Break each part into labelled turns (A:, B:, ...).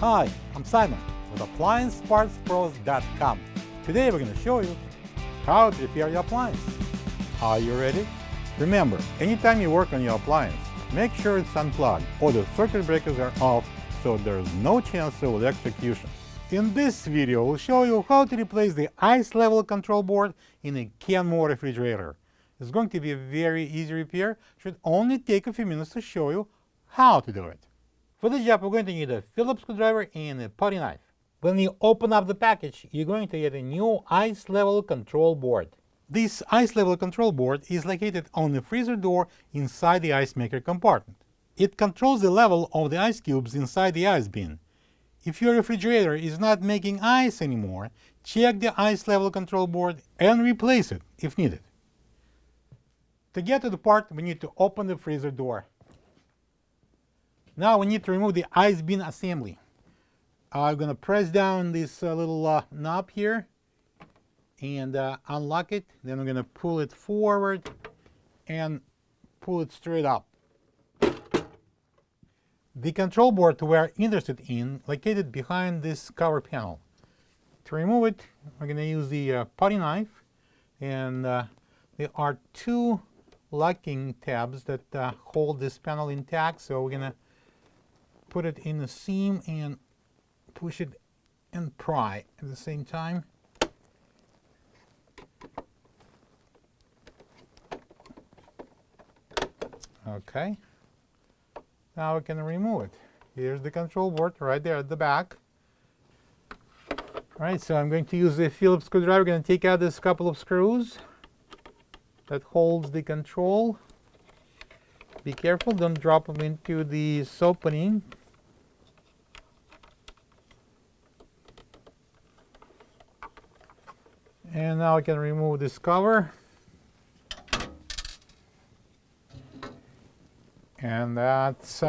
A: Hi, I'm Simon with AppliancePartsPros.com. Today we're going to show you how to repair your appliance. Are you ready? Remember, anytime you work on your appliance, make sure it's unplugged or the circuit breakers are off so there's no chance of electrocution. In this video, we'll show you how to replace the ice level control board in a Kenmore refrigerator. It's going to be a very easy repair. Should only take a few minutes to show you how to do it. For this job, we're going to need a Phillips screwdriver and a putty knife. When you open up the package, you're going to get a new ice level control board. This ice level control board is located on the freezer door inside the ice maker compartment. It controls the level of the ice cubes inside the ice bin. If your refrigerator is not making ice anymore, check the ice level control board and replace it if needed. To get to the part, we need to open the freezer door. Now we need to remove the ice bin assembly. I'm going to press down this little knob here and unlock it. Then I'm going to pull it forward and pull it straight up. The control board we're interested in located behind this cover panel. To remove it, we're going to use the putty knife, and there are two locking tabs that hold this panel intact, so we're going to put it in the seam and push it and pry at the same time. Okay. Now we can remove it. Here's the control board right there at the back. Alright, so I'm going to use the Phillips screwdriver. I'm going to take out this couple of screws that holds the control. Be careful, don't drop them into this opening. And now I can remove this cover. And that's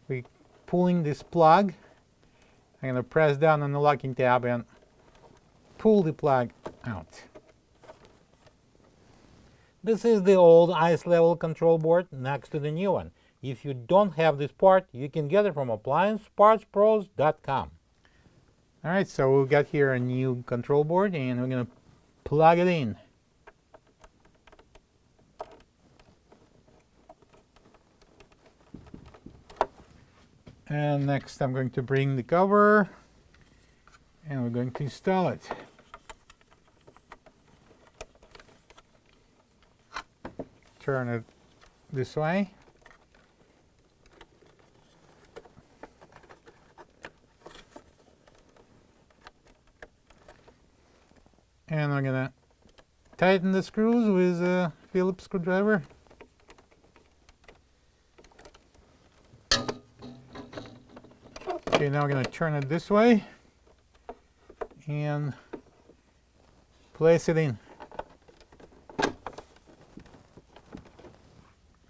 A: we pulling this plug. I'm going to press down on the locking tab and pull the plug out. This is the old ice level control board next to the new one. If you don't have this part, you can get it from AppliancePartsPros.com. Alright, so we've got here a new control board and we're going to plug it in. And next I'm going to bring the cover and we're going to install it. Turn it this way. And I'm going to tighten the screws with a Phillips screwdriver. Okay, now we're going to turn it this way and place it in.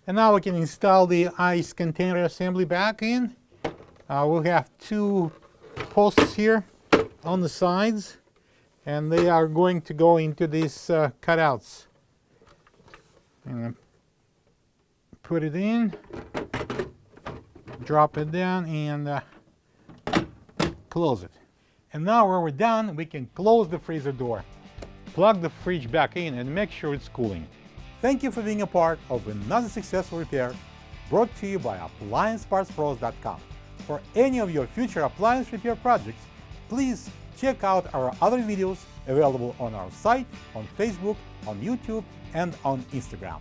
A: And now we can install the ice container assembly back in. We'll have two posts here on the sides, and they are going to go into these cutouts. I'm going to put it in, drop it down, and close it. And now when we're done, we can close the freezer door, plug the fridge back in, and make sure it's cooling. Thank you for being a part of another successful repair brought to you by AppliancePartsPros.com. For any of your future appliance repair projects, please check out our other videos available on our site, on Facebook, on YouTube, and on Instagram.